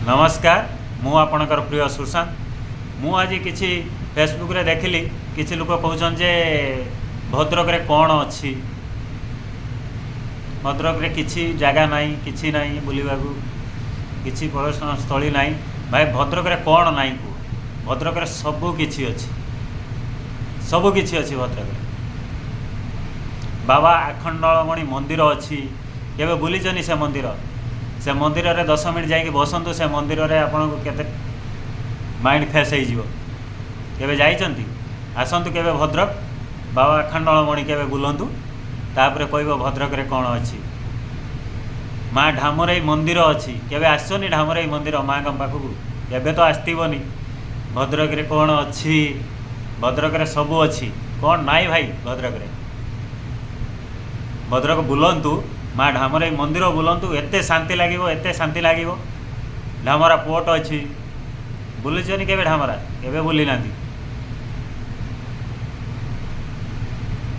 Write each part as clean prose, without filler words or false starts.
नमस्कार मु आपणकर प्रिय सुशांत मु आज किसी फेसबुक रे देखिली किसी लोक कहउछन जे भद्रक रे कौन अच्छी भद्रक रे किसी जगह नहीं किसी नहीं बुलवा किसी पर्यटन स्थली नहीं भाई भद्रक रे कौन नहीं को भद्रक रे सबू किछि अछि भद्रक रे बाबा आखंडलमणि मंदिर अच्छी केवे बुलीचनी से मंदिर रे 10 मिनट जाइए बसंतु से मंदिर रे आपन को केते माइंड फ्रेश हो केवे जाइचंती आसंतु केवे भद्रक बाबा आखंडलमणि केवे बुलंतु तापरे कहबो भद्रक रे कौन अच्छी माँ ढामरई मंदिर अच्छी केवे आसनी ढामरई मंदिर माँ का पाखक केवे तो आसतीबनी भद्रक रे कौन अच्छी भद्रक रे सबू अच्छी कौन नाई भाई भद्रक बुलंतु माँ ढामरई मंदिर बुलंतु एते शांति लगे ढामरा पोर्ट अच्छी बुलीचनी केवे ढामरा केवे बुली ना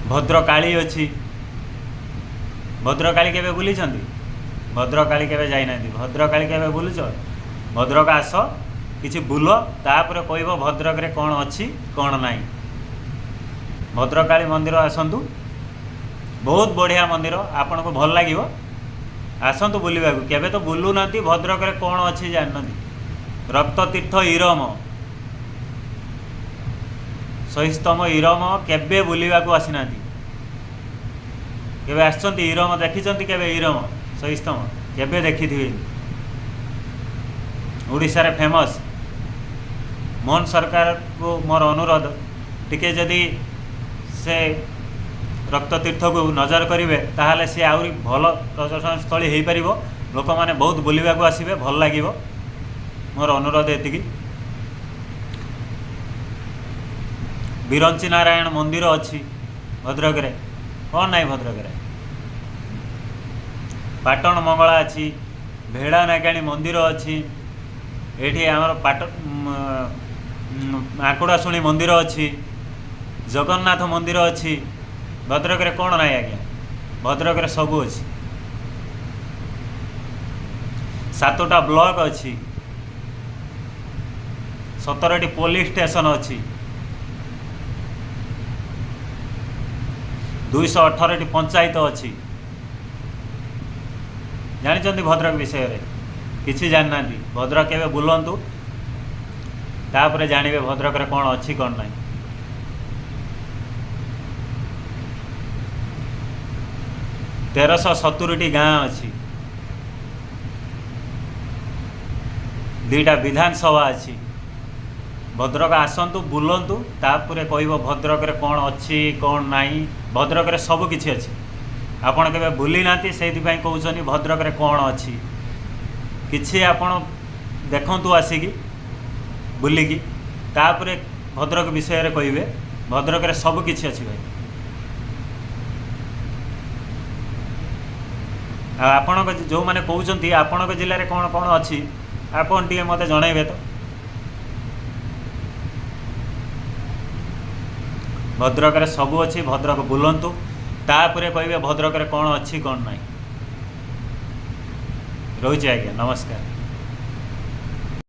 भद्रकाली अच्छी भद्रकाली केवे बुलीचंदी भद्रकाली केवे जाई ना भद्रकाली केवे बुलुच भद्रक आस किछि बुल तापर कहब भद्रक रे कौन अच्छी कौन नाई भद्रकाली मंदिर आसतु बहुत बढ़िया मंदिर आपन को भल लगे आसतु बुलवा केवे तो बुलू ना भद्रक रे कौन अच्छी जानती रक्त तीर्थ इरम सहिस्तम इरम केवे बुलवा आसीना केवे आसछंती इरम देखी केवे इरम सहिस्तम केवे देखी थी ओडिशा रे फेमस मोहन सरकार को मोर अनुरोध टिके जदि से रक्त तीर्थ को नजर करेंगे ताहले सी आहरी भल पर्यटन स्थली हो पार लोक मैंने बहुत बुलवा आसवे भल लगे मोर अनुरोध एति बिरंची नारायण मंदिर अच्छी भद्रक रे कौन नाई भद्रक रे पाटन मंगला अच्छी भेड़ा नागाणी मंदिर अच्छी एठी आमर पाट आकुड़ाशुणी मंदिर अच्छी जगन्नाथ मंदिर अच्छी भद्रक रे कौन नाई आज्ञा भद्रक रे सबू अच्छी 7टा ब्लॉक अच्छी 17टी पुलिस स्टेशन अच्छी 218टी पंचायत अच्छी जानी भद्रक विषय रे किसी जानना भद्रक केवे बुलंतु तापरे जानिबे भद्रक रे कौन अच्छी कौन नहीं 1370टी गाँ अच्छी 2टा विधानसभा अच्छी भद्रक आसतु बुलंतु तापरे कहब भद्रक रे कौन अच्छी कौन नहीं भद्रक रे सब किछि अच्छी आपन केवे बुली नाती सेति पई कहउछनी भद्रक रे कौन अच्छी किछि आपन देखंतु आसिकी बुलिकी तापरे भद्रक विषय रे कहबे भद्रक रे सब किछि अच्छी भाई आपण जो मैंने कहते आपण जिले में कौन कौन अच्छी आपन टी मत जनइबे तो भद्रक रे सबू अच्छी भद्रक बुलंतु तापरे कहबे भद्रक रे कौन अच्छी कौन नहीं रहुछि आज्ञा नमस्कार।